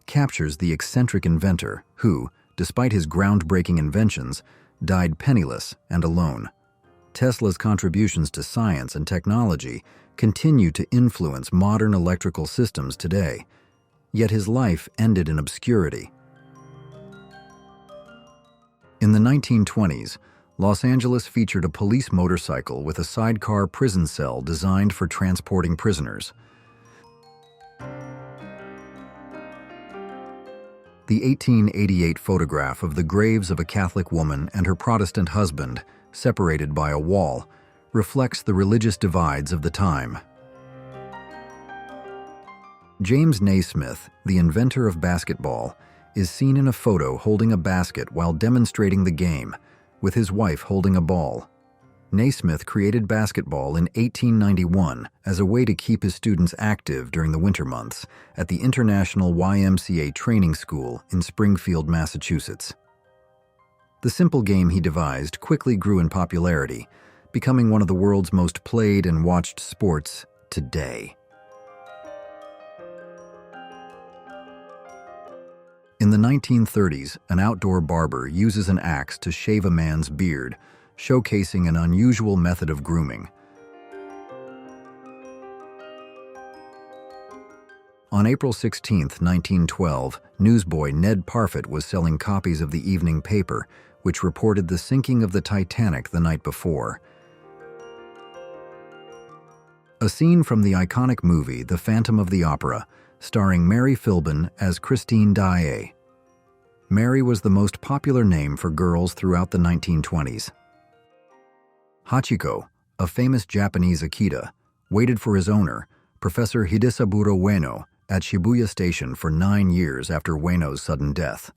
captures the eccentric inventor who, despite his groundbreaking inventions, died penniless and alone. Tesla's contributions to science and technology continue to influence modern electrical systems today, yet his life ended in obscurity. In the 1920s, Los Angeles featured a police motorcycle with a sidecar prison cell designed for transporting prisoners. The 1888 photograph of the graves of a Catholic woman and her Protestant husband, separated by a wall, reflects the religious divides of the time. James Naismith, the inventor of basketball, is seen in a photo holding a basket while demonstrating the game, with his wife holding a ball. Naismith created basketball in 1891 as a way to keep his students active during the winter months at the International YMCA Training School in Springfield, Massachusetts. The simple game he devised quickly grew in popularity, becoming one of the world's most played and watched sports today. In the 1930s, an outdoor barber uses an axe to shave a man's beard, showcasing an unusual method of grooming. On April 16, 1912, newsboy Ned Parfit was selling copies of the evening paper, which reported the sinking of the Titanic the night before. A scene from the iconic movie The Phantom of the Opera, starring Mary Philbin as Christine Daae. Mary was the most popular name for girls throughout the 1920s. Hachiko, a famous Japanese Akita, waited for his owner, Professor Hidesaburo Ueno, at Shibuya Station for 9 years after Ueno's sudden death.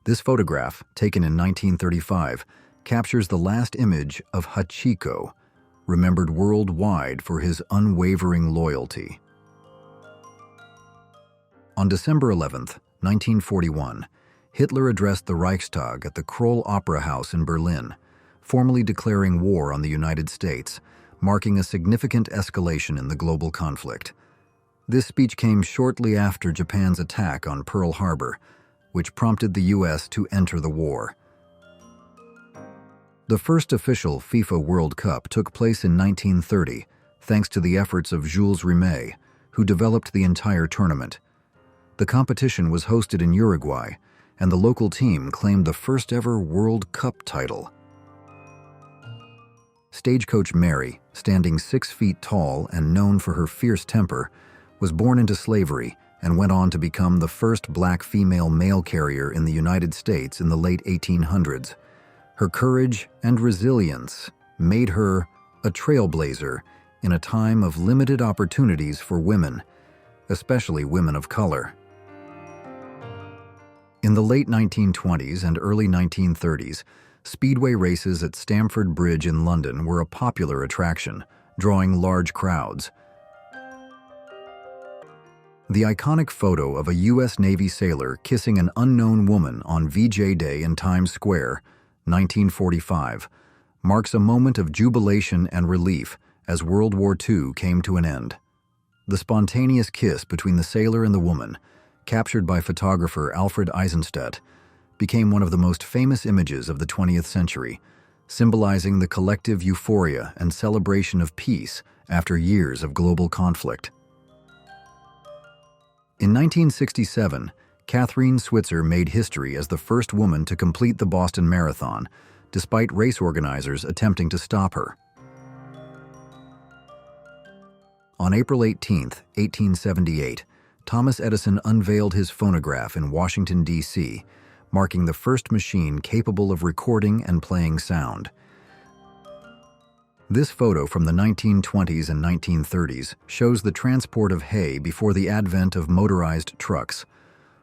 This photograph, taken in 1935, captures the last image of Hachiko, remembered worldwide for his unwavering loyalty. On December 11, 1941, Hitler addressed the Reichstag at the Kroll Opera House in Berlin, formally declaring war on the United States, marking a significant escalation in the global conflict. This speech came shortly after Japan's attack on Pearl Harbor, which prompted the U.S. to enter the war. The first official FIFA World Cup took place in 1930, thanks to the efforts of Jules Rimet, who developed the entire tournament. The competition was hosted in Uruguay, and the local team claimed the first-ever World Cup title. Stagecoach Mary, standing 6 feet tall and known for her fierce temper, was born into slavery and went on to become the first black female mail carrier in the United States in the late 1800s. Her courage and resilience made her a trailblazer in a time of limited opportunities for women, especially women of color. In the late 1920s and early 1930s, speedway races at Stamford Bridge in London were a popular attraction, drawing large crowds. The iconic photo of a U.S. Navy sailor kissing an unknown woman on VJ Day in Times Square, 1945, marks a moment of jubilation and relief as World War II came to an end. The spontaneous kiss between the sailor and the woman, captured by photographer Alfred Eisenstadt, became one of the most famous images of the 20th century, symbolizing the collective euphoria and celebration of peace after years of global conflict. In 1967, Catherine Switzer made history as the first woman to complete the Boston Marathon, despite race organizers attempting to stop her. On April 18, 1878, Thomas Edison unveiled his phonograph in Washington, D.C., marking the first machine capable of recording and playing sound. This photo from the 1920s and 1930s shows the transport of hay before the advent of motorized trucks.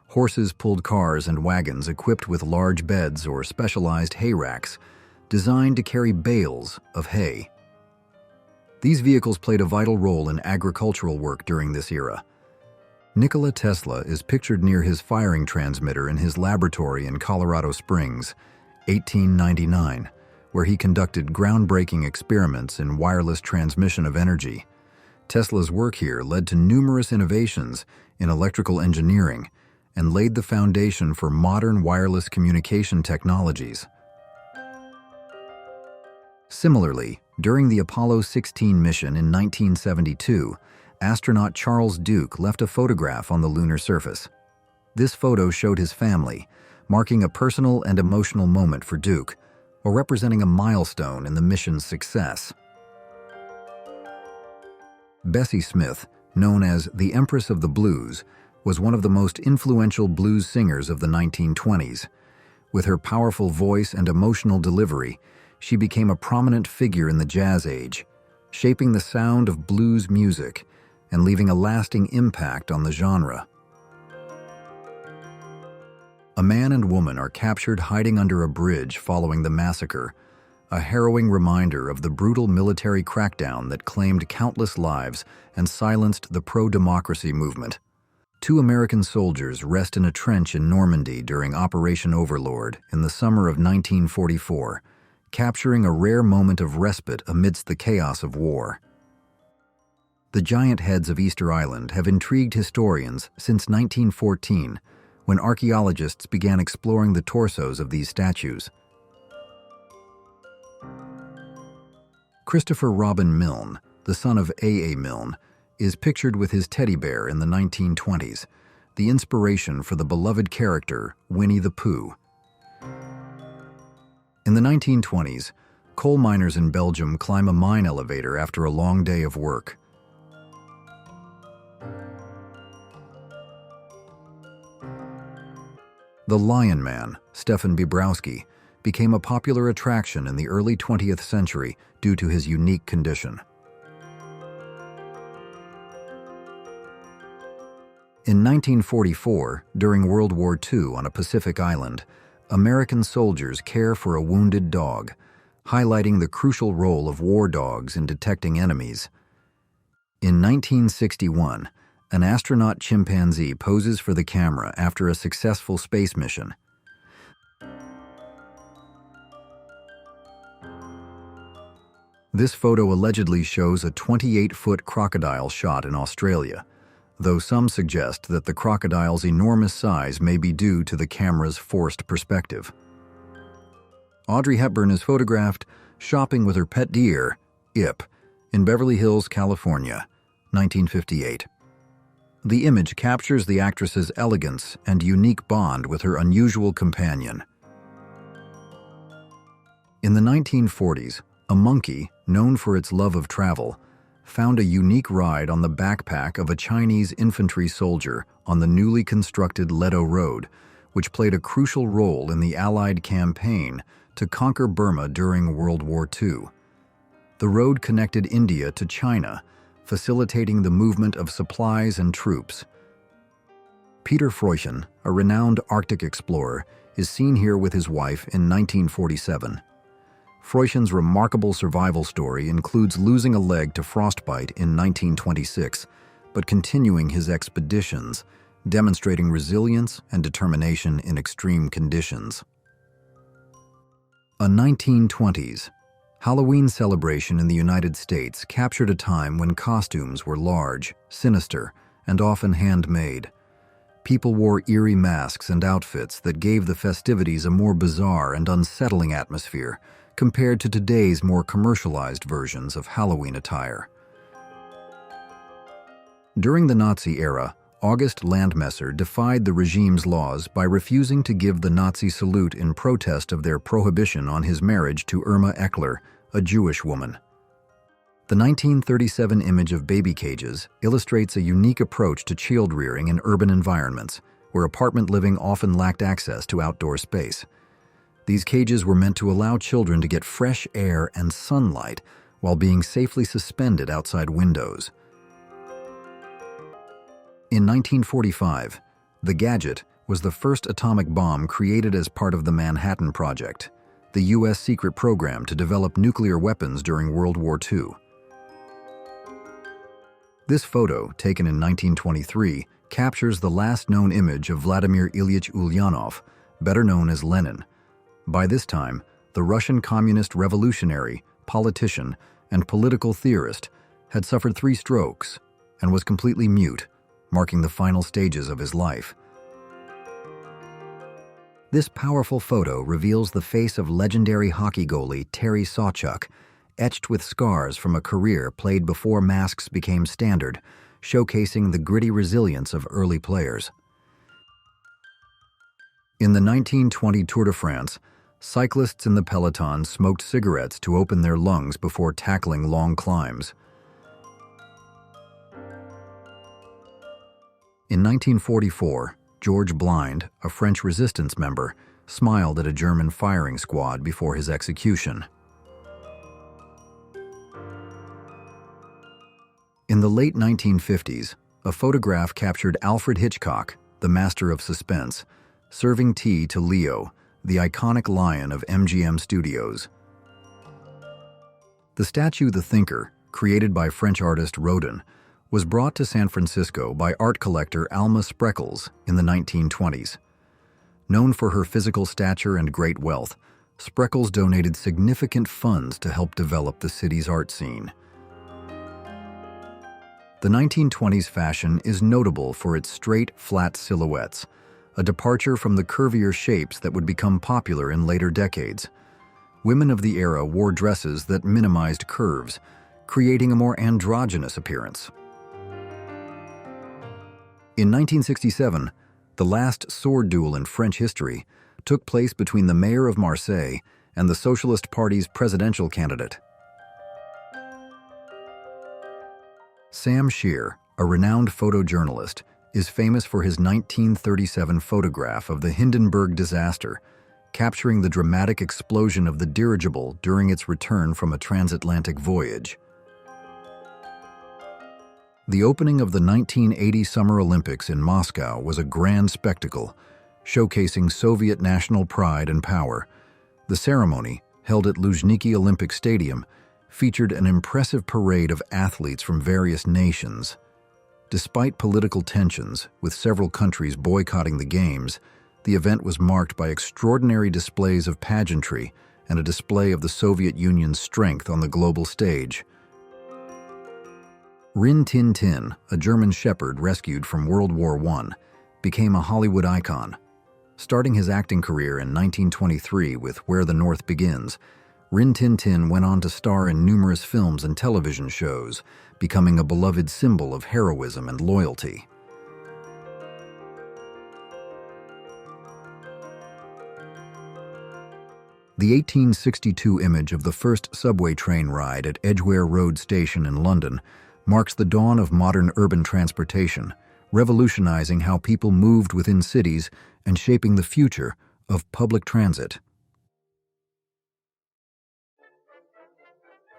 Horses pulled cars and wagons equipped with large beds or specialized hay racks, designed to carry bales of hay. These vehicles played a vital role in agricultural work during this era. Nikola Tesla is pictured near his firing transmitter in his laboratory in Colorado Springs, 1899, where he conducted groundbreaking experiments in wireless transmission of energy. Tesla's work here led to numerous innovations in electrical engineering and laid the foundation for modern wireless communication technologies. Similarly, during the Apollo 16 mission in 1972, astronaut Charles Duke left a photograph on the lunar surface. This photo showed his family, marking a personal and emotional moment for Duke, or representing a milestone in the mission's success. Bessie Smith, known as the Empress of the Blues, was one of the most influential blues singers of the 1920s. With her powerful voice and emotional delivery, she became a prominent figure in the jazz age, shaping the sound of blues music and leaving a lasting impact on the genre. A man and woman are captured hiding under a bridge following the massacre, a harrowing reminder of the brutal military crackdown that claimed countless lives and silenced the pro-democracy movement. 2 American soldiers rest in a trench in Normandy during Operation Overlord in the summer of 1944, capturing a rare moment of respite amidst the chaos of war. The giant heads of Easter Island have intrigued historians since 1914, when archaeologists began exploring the torsos of these statues. Christopher Robin Milne, the son of A. Milne, is pictured with his teddy bear in the 1920s, the inspiration for the beloved character Winnie the Pooh. In the 1920s, coal miners in Belgium climb a mine elevator after a long day of work. The Lion Man, Stefan Bibrowski, became a popular attraction in the early 20th century due to his unique condition. In 1944, during World War II on a Pacific island, American soldiers care for a wounded dog, highlighting the crucial role of war dogs in detecting enemies. In 1961, an astronaut chimpanzee poses for the camera after a successful space mission. This photo allegedly shows a 28-foot crocodile shot in Australia, though some suggest that the crocodile's enormous size may be due to the camera's forced perspective. Audrey Hepburn is photographed shopping with her pet deer, Ip, in Beverly Hills, California, 1958. The image captures the actress's elegance and unique bond with her unusual companion. In the 1940s, a monkey, known for its love of travel, found a unique ride on the backpack of a Chinese infantry soldier on the newly constructed Ledo Road, which played a crucial role in the Allied campaign to conquer Burma during World War II. The road connected India to China, facilitating the movement of supplies and troops. Peter Freuchen, a renowned Arctic explorer, is seen here with his wife in 1947. Freuchen's remarkable survival story includes losing a leg to frostbite in 1926, but continuing his expeditions, demonstrating resilience and determination in extreme conditions. A 1920s Halloween celebration in the United States captured a time when costumes were large, sinister, and often handmade. People wore eerie masks and outfits that gave the festivities a more bizarre and unsettling atmosphere compared to today's more commercialized versions of Halloween attire. During the Nazi era, August Landmesser defied the regime's laws by refusing to give the Nazi salute in protest of their prohibition on his marriage to Irma Eckler, a Jewish woman. The 1937 image of baby cages illustrates a unique approach to child rearing in urban environments, where apartment living often lacked access to outdoor space. These cages were meant to allow children to get fresh air and sunlight while being safely suspended outside windows. In 1945, the Gadget was the first atomic bomb created as part of the Manhattan Project, the U.S. secret program to develop nuclear weapons during World War II. This photo, taken in 1923, captures the last known image of Vladimir Ilyich Ulyanov, better known as Lenin. By this time, the Russian communist revolutionary, politician, and political theorist had suffered 3 strokes and was completely mute, marking the final stages of his life. This powerful photo reveals the face of legendary hockey goalie Terry Sawchuk, etched with scars from a career played before masks became standard, showcasing the gritty resilience of early players. In the 1920 Tour de France, cyclists in the peloton smoked cigarettes to open their lungs before tackling long climbs. In 1944, George Blind, a French resistance member, smiled at a German firing squad before his execution. In the late 1950s, a photograph captured Alfred Hitchcock, the master of suspense, serving tea to Leo, the iconic lion of MGM Studios. The statue The Thinker, created by French artist Rodin, was brought to San Francisco by art collector Alma Spreckels in the 1920s. Known for her physical stature and great wealth, Spreckels donated significant funds to help develop the city's art scene. The 1920s fashion is notable for its straight, flat silhouettes, a departure from the curvier shapes that would become popular in later decades. Women of the era wore dresses that minimized curves, creating a more androgynous appearance. In 1967, the last sword duel in French history took place between the mayor of Marseille and the Socialist Party's presidential candidate. Sam Shear, a renowned photojournalist, is famous for his 1937 photograph of the Hindenburg disaster, capturing the dramatic explosion of the dirigible during its return from a transatlantic voyage. The opening of the 1980 Summer Olympics in Moscow was a grand spectacle, showcasing Soviet national pride and power. The ceremony, held at Luzhniki Olympic Stadium, featured an impressive parade of athletes from various nations. Despite political tensions, with several countries boycotting the Games, the event was marked by extraordinary displays of pageantry and a display of the Soviet Union's strength on the global stage. Rin Tin Tin, a German shepherd rescued from World War I, became a Hollywood icon. Starting his acting career in 1923 with Where the North Begins, Rin Tin Tin went on to star in numerous films and television shows, becoming a beloved symbol of heroism and loyalty. The 1862 image of the first subway train ride at Edgware Road Station in London marks the dawn of modern urban transportation, revolutionizing how people moved within cities and shaping the future of public transit.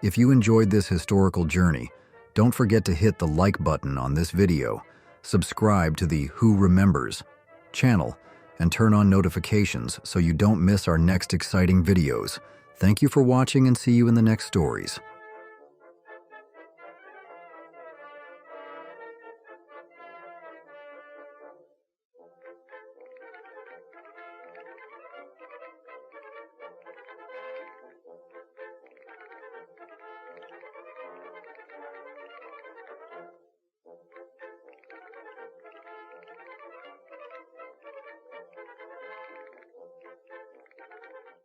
If you enjoyed this historical journey, don't forget to hit the like button on this video, subscribe to the Who Remembers channel, and turn on notifications so you don't miss our next exciting videos. Thank you for watching and see you in the next stories.